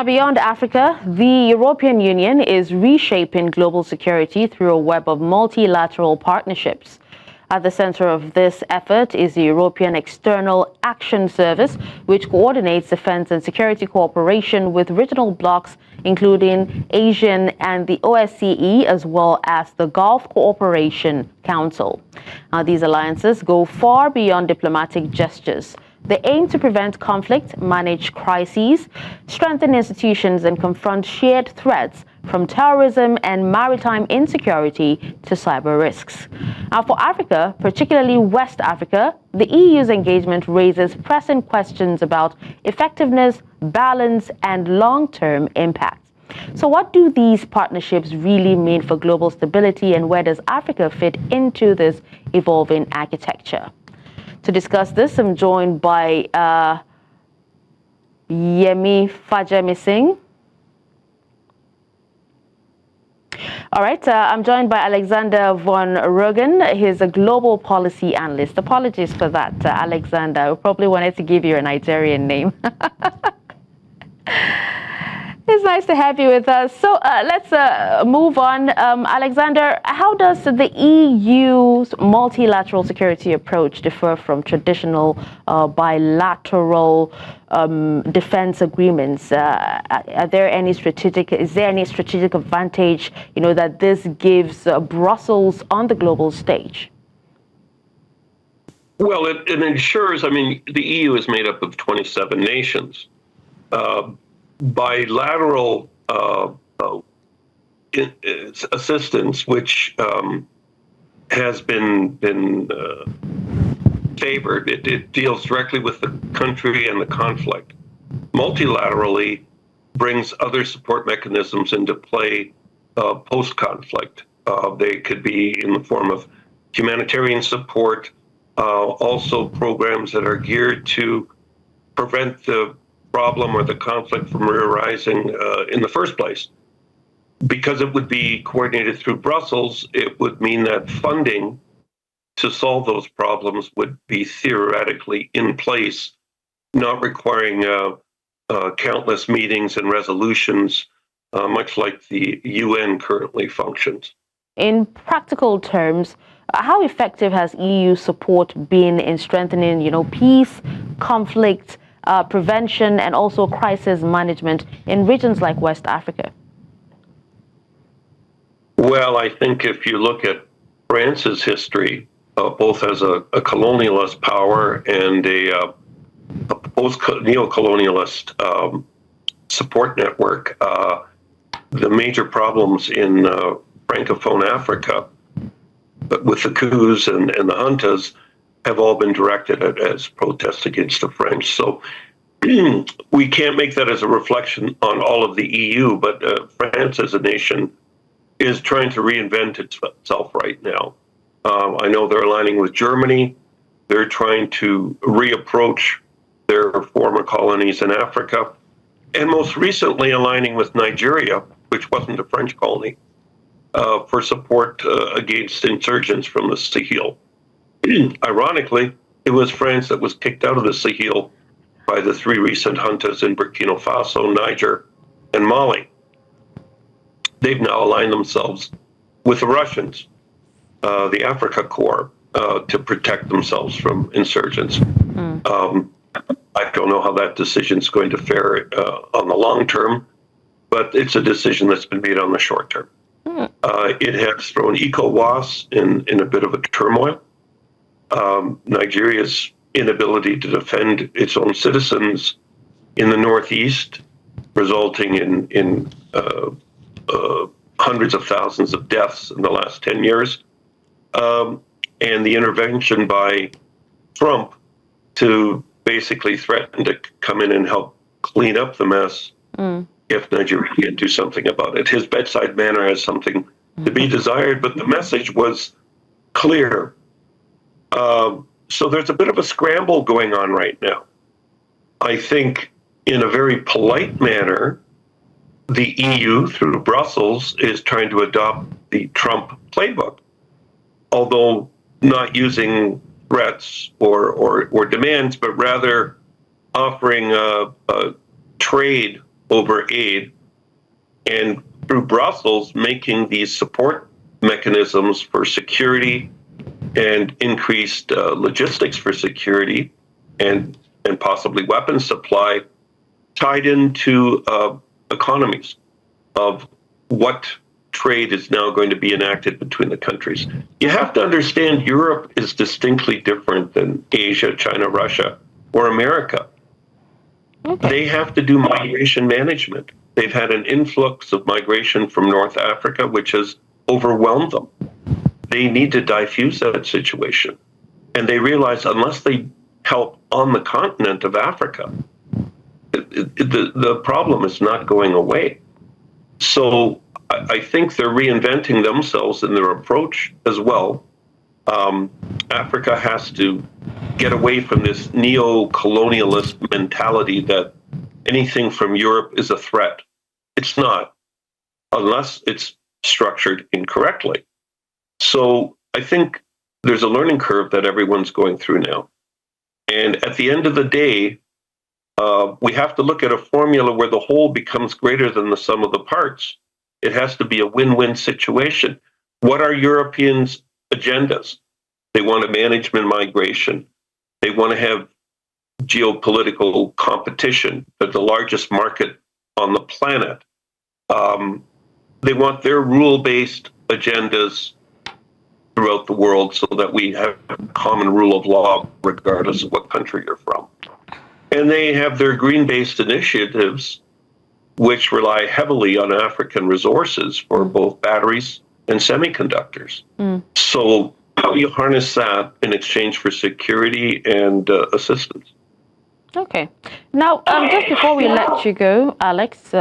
Beyond Africa, the European Union is reshaping global security through a web of multilateral partnerships. At the center of this effort is the European External Action Service, which coordinates defense and security cooperation with regional blocs, including ASEAN and the OSCE, as well as the Gulf Cooperation Council. These alliances go far beyond diplomatic gestures. They aim to prevent conflict, manage crises, strengthen institutions, and confront shared threats from terrorism and maritime insecurity to cyber risks. Now, for Africa, particularly West Africa, the EU's engagement raises pressing questions about effectiveness, balance, and long-term impact. So what do these partnerships really mean for global stability, and where does Africa fit into this evolving architecture? To discuss this, I'm joined by Yemi Fajemi-Singh. All right, I'm joined by Alexander von Brugen. He's a global policy analyst. Apologies for that, Alexander. We probably wanted to give you a Nigerian name. It's nice to have you with us. So let's move on. Alexander, how does the EU's multilateral security approach differ from traditional bilateral defense agreements? Is there any strategic advantage, that this gives Brussels on the global stage? Well, it ensures, the EU is made up of 27 nations. Bilateral assistance, which has been favored. It deals directly with the country and the conflict. Multilaterally brings other support mechanisms into play post-conflict. They could be in the form of humanitarian support, also programs that are geared to prevent the problem or the conflict from arising in the first place. Because it would be coordinated through Brussels, it would mean that funding to solve those problems would be theoretically in place, not requiring countless meetings and resolutions, much like the UN currently functions. In practical terms, how effective has EU support been in strengthening, peace, conflict, prevention, and also crisis management in regions like West Africa? Well, I think if you look at France's history, both as a colonialist power and a post-neo-colonialist support network, the major problems in Francophone Africa, but with the coups and the juntas, have all been directed as protests against the French. So we can't make that as a reflection on all of the EU, but France as a nation is trying to reinvent itself right now. I know they're aligning with Germany. They're trying to reapproach their former colonies in Africa, and most recently aligning with Nigeria, which wasn't a French colony, for support against insurgents from the Sahel. Ironically, it was France that was kicked out of the Sahel by the three recent juntas in Burkina Faso, Niger, and Mali. They've now aligned themselves with the Russians, the Africa Corps, to protect themselves from insurgents. I don't know how that decision is going to fare on the long term, but it's a decision that's been made on the short term. It has thrown ECOWAS in a bit of a turmoil. Nigeria's inability to defend its own citizens in the northeast, resulting in hundreds of thousands of deaths in the last 10 years, and the intervention by Trump to basically threaten to come in and help clean up the mess if Nigeria can't do something about it. His bedside manner has something to be desired, but the message was clear. So there's a bit of a scramble going on right now. I think in a very polite manner, the EU, through Brussels, is trying to adopt the Trump playbook, although not using threats or demands, but rather offering trade over aid, and through Brussels making these support mechanisms for security and increased logistics for security and possibly weapons supply tied into economies of what trade is now going to be enacted between the countries. You have to understand Europe is distinctly different than Asia, China, Russia, or America. Okay. They have to do migration management. They've had an influx of migration from North Africa, which has overwhelmed them. They need to diffuse that situation. And they realize unless they help on the continent of Africa, the problem is not going away. So I think they're reinventing themselves in their approach as well. Africa has to get away from this neo-colonialist mentality that anything from Europe is a threat. It's not, unless it's structured incorrectly. So I think there's a learning curve that everyone's going through now. And at the end of the day, we have to look at a formula where the whole becomes greater than the sum of the parts. It has to be a win-win situation. What are Europeans' agendas? They want to manage migration. They want to have geopolitical competition at the largest market on the planet. They want their rule-based agendas throughout the world so that we have common rule of law regardless of what country you're from. And they have their green-based initiatives which rely heavily on African resources for both batteries and semiconductors. So how do you harness that in exchange for security and assistance? Okay. Now, just before we let you go, Alex,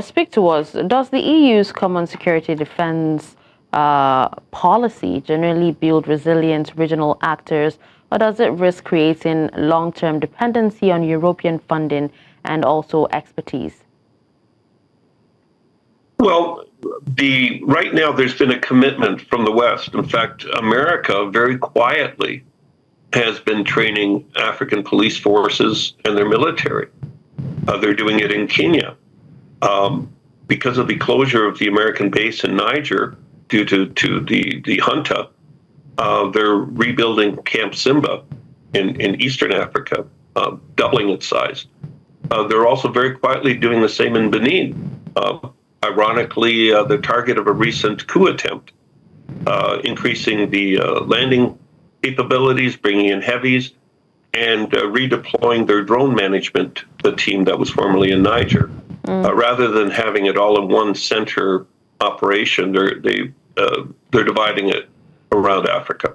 speak to us. Does the EU's common security defense policy generally build resilient regional actors, or does it risk creating long-term dependency on European funding and also expertise? Well, right now there's been a commitment from the West. In fact, America very quietly has been training African police forces and their military. They're doing it in Kenya. Because of the closure of the American base in Niger due to the junta, they're rebuilding Camp Simba in Eastern Africa, doubling its size. They're also very quietly doing the same in Benin. Ironically, the target of a recent coup attempt, increasing the landing capabilities, bringing in heavies, and redeploying their drone management, the team that was formerly in Niger. Rather than having it all in one center operation, they're dividing it around Africa.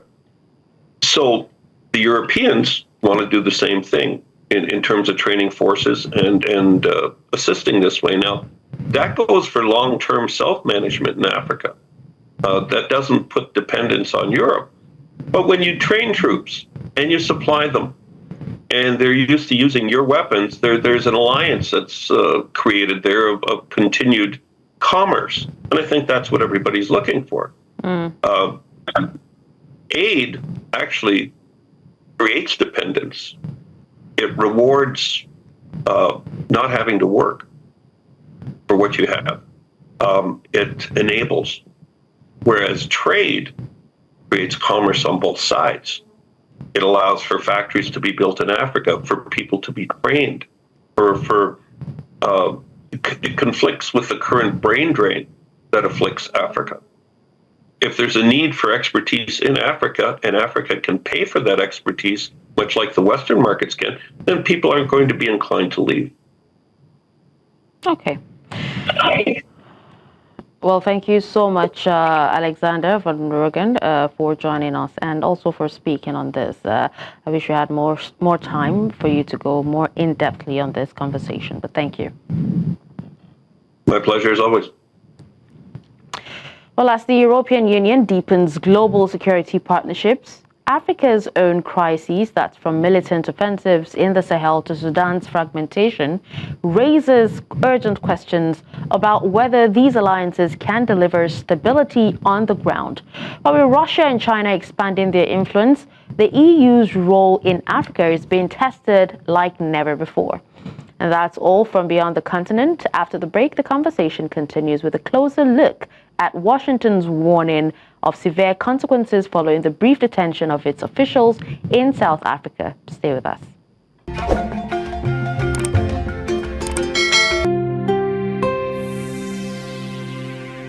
So the Europeans want to do the same thing in terms of training forces and assisting this way. Now, that goes for long-term self-management in Africa. That doesn't put dependence on Europe. But when you train troops and you supply them, and they're used to using your weapons, there's an alliance that's created there of continued commerce. And I think that's what everybody's looking for. Aid actually creates dependence. It rewards not having to work for what you have. It enables. Whereas trade creates commerce on both sides. It allows for factories to be built in Africa, for people to be trained, it conflicts with the current brain drain that afflicts Africa. If there's a need for expertise in Africa, and Africa can pay for that expertise, much like the Western markets can, then people aren't going to be inclined to leave. Okay. Well, thank you so much, Alexander von Brugen, for joining us and also for speaking on this. I wish we had more time for you to go more in-depthly on this conversation, but thank you. My pleasure, as always. Well, as the European Union deepens global security partnerships, Africa's own crises, that's from militant offensives in the Sahel to Sudan's fragmentation, raises urgent questions about whether these alliances can deliver stability on the ground. But with Russia and China expanding their influence, the EU's role in Africa is being tested like never before. And that's all from Beyond the Continent. After the break, the conversation continues with a closer look at Washington's warning of severe consequences following the brief detention of its officials in South Africa. Stay with us.